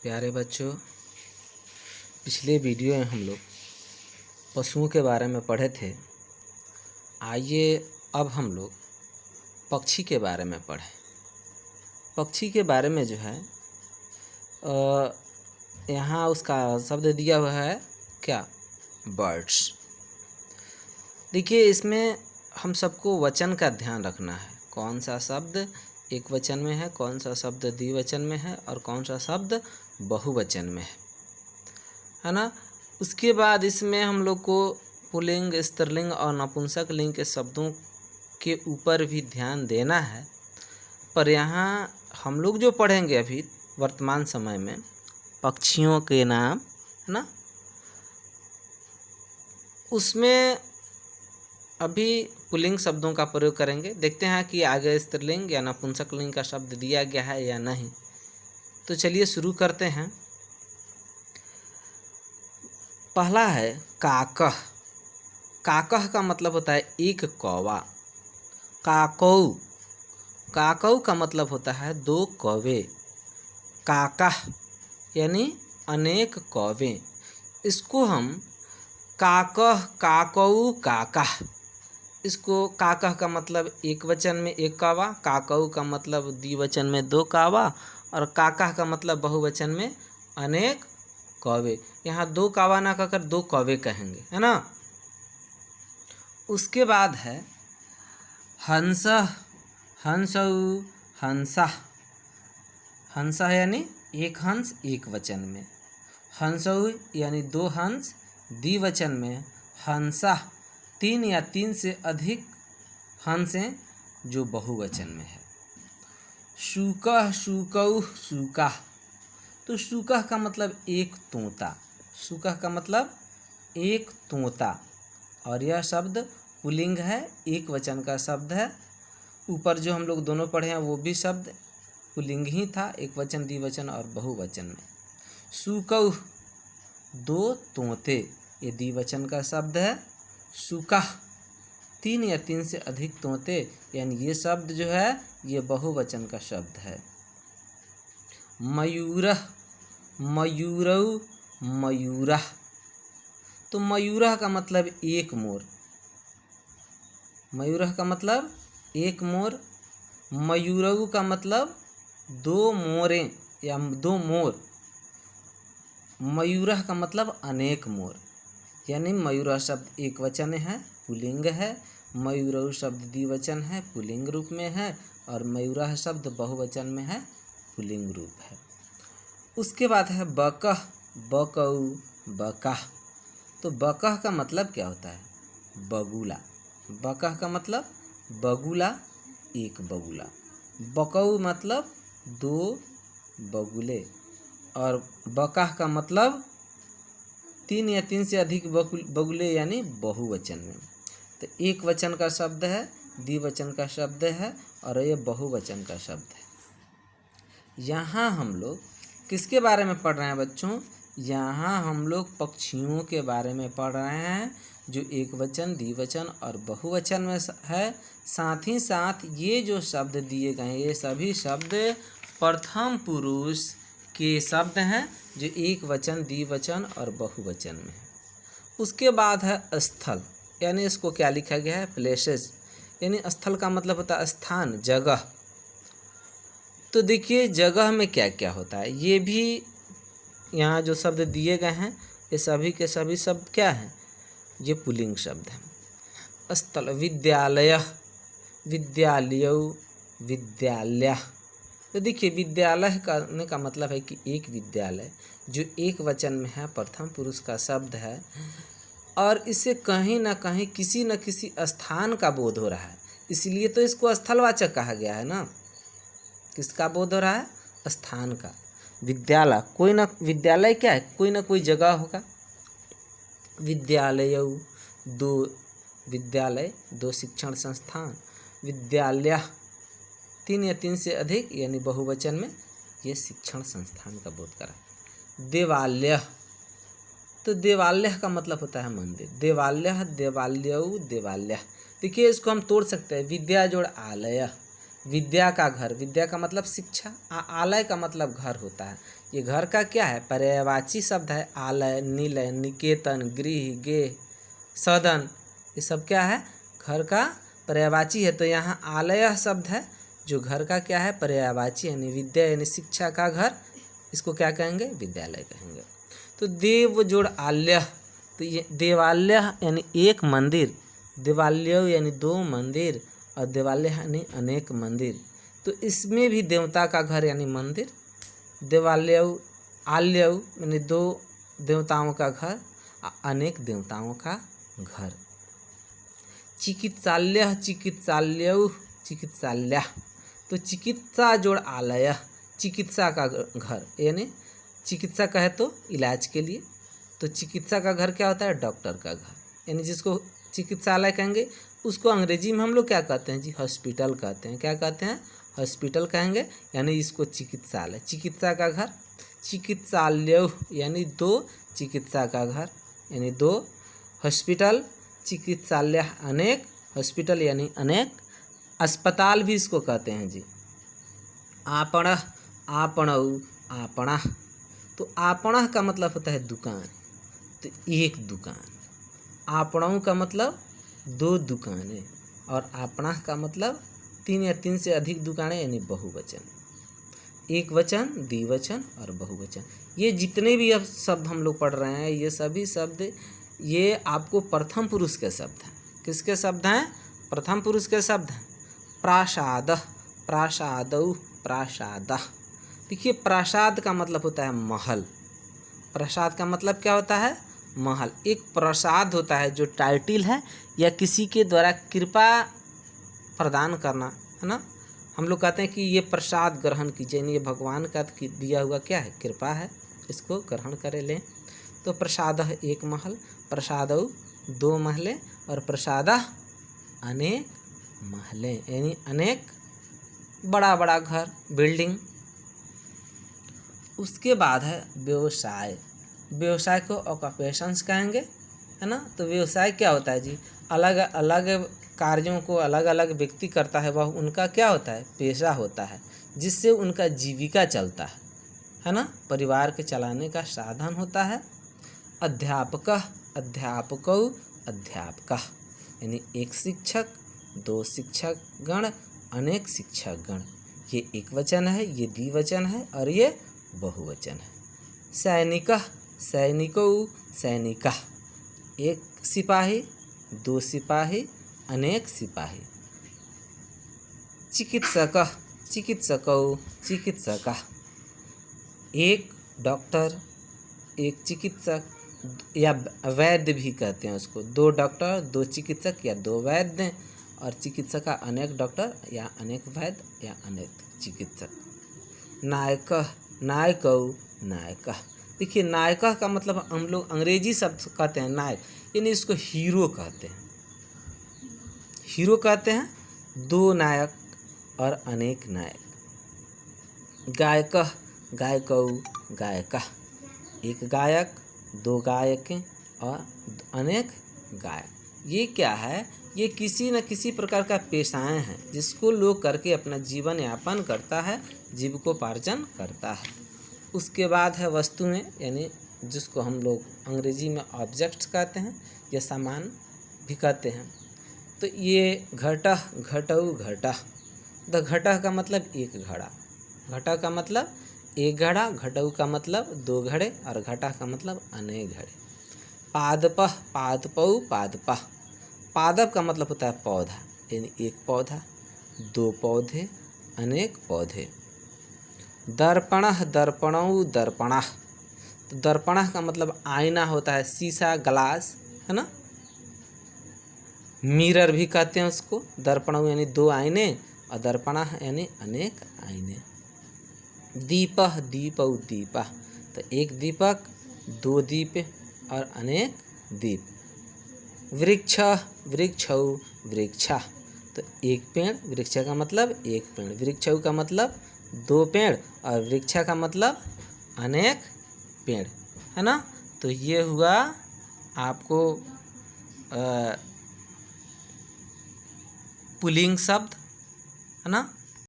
प्यारे बच्चों, पिछले वीडियो में हम लोग पशुओं के बारे में पढ़े थे। आइए अब हम लोग पक्षी के बारे में पढ़ें। पक्षी के बारे में जो है यहाँ उसका शब्द दिया हुआ है क्या? बर्ड्स। देखिए, इसमें हम सबको वचन का ध्यान रखना है। कौन सा शब्द एक वचन में है, कौन सा शब्द द्विवचन में है और कौन सा शब्द बहुवचन में है ना। उसके बाद इसमें हम लोग को पुल्लिंग, स्त्रीलिंग और नपुंसक लिंग के शब्दों के ऊपर भी ध्यान देना है। पर यहाँ हम लोग जो पढ़ेंगे अभी वर्तमान समय में पक्षियों के नाम, है ना, उसमें अभी पुल्लिंग शब्दों का प्रयोग करेंगे। देखते हैं कि आगे स्त्रीलिंग या नपुंसक लिंग का शब्द दिया गया है या नहीं। तो चलिए शुरू करते हैं। पहला है काकह। काकह का मतलब होता है एक कौवा। काकऊ, काकऊ का मतलब होता है दो कौवे। काकह यानी अनेक कौवे। इसको हम काकह, काकऊ, काकह, इसको काकह का मतलब एक वचन में एक कौवा, काकऊ का मतलब द्विवचन में दो कौवा और काकह का मतलब बहुवचन में अनेक कौवे। यहाँ दो कौवा ना कहकर दो कौवे कहेंगे, है ना। उसके बाद है हंसः, हंसऊ, हंसः। हंसः यानी एक हंस एक वचन में। हंसऊ यानी दो हंस द्विवचन में। हंसः तीन या तीन से अधिक हंसें जो बहुवचन में है। शूकः, शूकऊ, शूकाः। तो शूकः का मतलब एक तोता। शूकः का मतलब एक तोता और यह शब्द पुल्लिंग है, एक वचन का शब्द है। ऊपर जो हम लोग दोनों पढ़े हैं वो भी शब्द पुल्लिंग ही था, एक वचन, द्विवचन और बहुवचन में। शूकऊ दो तोते, ये द्विवचन का शब्द है। शूकाः तीन या तीन से अधिक तोते, यानी ये शब्द जो है ये बहुवचन का शब्द है। मयूरः, मयूरऊ, मयूरः। तो मयूरः का मतलब एक मोर। मयूरः का मतलब एक मोर। मयूरऊ का मतलब दो मोरें या दो मोर। मयूरः का मतलब अनेक मोर, यानी मयूरः शब्द एक वचन है, पुल्लिंग है। मयूरऊ शब्द द्विवचन है, पुल्लिंग रूप में है। और मयूरः शब्द बहुवचन में है, पुल्लिंग रूप है। उसके बाद है बकह, बकऊ, बकाह। तो बकह का मतलब क्या होता है? बगुला। बकह का मतलब बगुला, एक बगुला। बकऊ मतलब दो बगुले। और बकाह का मतलब तीन या तीन से अधिक बगुले, यानी बहुवचन में। तो एक वचन का शब्द है, द्विवचन का शब्द है और ये बहुवचन का शब्द है। यहाँ हम लोग किसके बारे में पढ़ रहे हैं बच्चों? यहाँ हम लोग पक्षियों के बारे में पढ़ रहे हैं जो एक वचन, द्विवचन और बहुवचन में है। साथ ही साथ ये जो शब्द दिए गए हैं ये सभी शब्द प्रथम पुरुष के शब्द हैं जो एक वचन, द्विवचन और बहुवचन में है। उसके बाद है स्थल, यानी इसको क्या लिखा गया है? प्लेसेस। यानी स्थल का मतलब होता है स्थान, जगह। तो देखिए जगह में क्या क्या होता है, ये भी यहाँ जो शब्द दिए गए हैं ये सभी के सभी शब्द क्या हैं? ये पुल्लिंग शब्द हैं। स्थल, विद्यालयः, विद्यालयौ, विद्यालयः। तो देखिए विद्यालय करने का मतलब है कि एक विद्यालय जो एक वचन में है, प्रथम पुरुष का शब्द है और इससे कहीं ना कहीं किसी न किसी स्थान का बोध हो रहा है, इसलिए तो इसको स्थलवाचक कहा गया है ना। किसका बोध हो रहा है? स्थान का। विद्यालय, कोई ना, विद्यालय क्या है? कोई ना कोई जगह होगा। विद्यालय दो, विद्यालय दो शिक्षण संस्थान। विद्यालय तीन या तीन से अधिक, यानी बहुवचन में ये शिक्षण संस्थान का बोध करा। देवालय, तो देवालय का मतलब होता है मंदिर। देवालय, देवालयऊ, देवालय। देखिए इसको हम तोड़ सकते हैं, विद्या जोड़ आलय, विद्या का घर, विद्या का मतलब शिक्षा, आलय का मतलब घर होता है। ये घर का क्या है, पर्यायवाची शब्द है। आलय, निलय, निकेतन, गृह, गेह, सदन, ये सब क्या है, घर का पर्यायवाची है। तो यहाँ आलय शब्द है जो घर का क्या है, पर्यायवाची, यानी विद्या यानी शिक्षा का घर, इसको क्या कहेंगे, विद्यालय कहेंगे। तो देव जोड़ आल्य, तो ये देवालय यानी एक मंदिर, देवालय यानी दो मंदिर, और देवालय यानी अनेक मंदिर। तो इसमें भी देवता का घर यानी मंदिर, देवालय आल्य यानी दो देवताओं का घर, अनेक देवताओं का घर। चिकित्सालय, चिकित्सालय, चिकित्सालय, तो चिकित्सा जोड़ आलय, चिकित्सा का घर, यानी चिकित्सा कहे तो इलाज के लिए, तो चिकित्सा का घर क्या होता है, डॉक्टर का घर, यानी जिसको चिकित्सालय कहेंगे उसको अंग्रेजी में हम लोग क्या कहते हैं जी, हॉस्पिटल कहते हैं। क्या कहते हैं, हॉस्पिटल कहेंगे, यानी इसको चिकित्सालय, चिकित्सा का घर। चिकित्सालय यानी दो चिकित्सा का घर, यानी दो हॉस्पिटल, चिकित्सालय अनेक, हॉस्पिटल यानी अनेक, अस्पताल भी इसको कहते हैं जी। आपण, आपणऊ, आपणा, तो आपणा का मतलब होता है दुकान, तो एक दुकान। आपणऊ का मतलब दो दुकानें, और आपणा का मतलब तीन या तीन से अधिक दुकानें, यानी बहुवचन। एक वचन, द्विवचन और बहुवचन, ये जितने भी अब शब्द हम लोग पढ़ रहे हैं, ये सभी शब्द ये आपको प्रथम पुरुष के शब्द हैं। किसके शब्द हैं, प्रथम पुरुष के शब्द हैं। प्रासाद, प्रासादौ, प्रासादा। देखिए प्रासाद का मतलब होता है महल, प्रसाद का मतलब क्या होता है, महल। एक प्रसाद होता है जो टाइटिल है या किसी के द्वारा कृपा प्रदान करना, है ना। हम लोग कहते हैं कि ये प्रसाद ग्रहण कीजिए, ये भगवान का दिया हुआ क्या है, कृपा है, इसको ग्रहण करे लें। तो प्रसाद एक महल, प्रसादौ दो महलें, और प्रसादा अनेक महलें, यानी अनेक बड़ा बड़ा घर, बिल्डिंग। उसके बाद है व्यवसाय, व्यवसाय को ऑक्यूपेशंस कहेंगे, है ना। तो व्यवसाय क्या होता है जी, अलग अलग कार्यों को अलग अलग व्यक्ति करता है, वह उनका क्या होता है, पेशा होता है, जिससे उनका जीविका चलता है ना, परिवार के चलाने का साधन होता है। अध्यापक, अध्यापकौ, अध्यापका, यानी एक शिक्षक, दो शिक्षक गण, अनेक शिक्षक गण। ये एक वचन है, ये द्विवचन है, और ये बहुवचन है। सैनिक, सैनिकौ, सैनिका, एक सिपाही, दो सिपाही, अनेक सिपाही। चिकित्सक, चिकित्सकौ, चिकित्सका, एक डॉक्टर, एक चिकित्सक, या वैद्य भी कहते हैं उसको, दो डॉक्टर, दो चिकित्सक या दो वैद्य, और चिकित्सक का अनेक डॉक्टर या अनेक वैद्य या अनेक चिकित्सक। नायक, नायकौ, नायका। देखिए नायक का मतलब हम लोग अंग्रेजी शब्द कहते हैं नायक, यानी इसको हीरो कहते हैं, हीरो कहते हैं। दो नायक और अनेक नायक। गायक, गायकौ, गायका, एक गायक, दो गायकें और अनेक गायक। ये क्या है, ये किसी न किसी प्रकार का पेशाएं हैं जिसको लोग करके अपना जीवन यापन करता है, जीविकोपार्जन करता है। उसके बाद है वस्तुएं, यानी जिसको हम लोग अंग्रेजी में ऑब्जेक्ट्स कहते हैं या सामान भी कहते हैं। तो ये घटा, घटौ, घटा। द घटा का मतलब एक घड़ा, घटा का मतलब एक घड़ा, घटौ का मतलब दो घड़े, और घटा का मतलब अनेक घड़े। पादप, पादपौ, पादपा। पादप का मतलब होता है पौधा, यानी एक पौधा, दो पौधे, अनेक पौधे। दर्पण, दर्पणौ, दर्पणा। तो दर्पण का मतलब आईना होता है, शीशा, ग्लास, है ना। मिरर भी कहते हैं उसको। दर्पणौ यानी दो आईने, और दर्पणा यानी अनेक आईने। दीप, दीपौ, दीपा। तो एक दीपक, दो दीप और अनेक दीप। वृक्ष, वृक्षौ, वृक्षा। तो एक पेड़, वृक्ष का मतलब एक पेड़, वृक्षौ का मतलब दो पेड़, और वृक्षा का मतलब अनेक पेड़, है ना। तो ये हुआ आपको पुल्लिंग शब्द, है ना।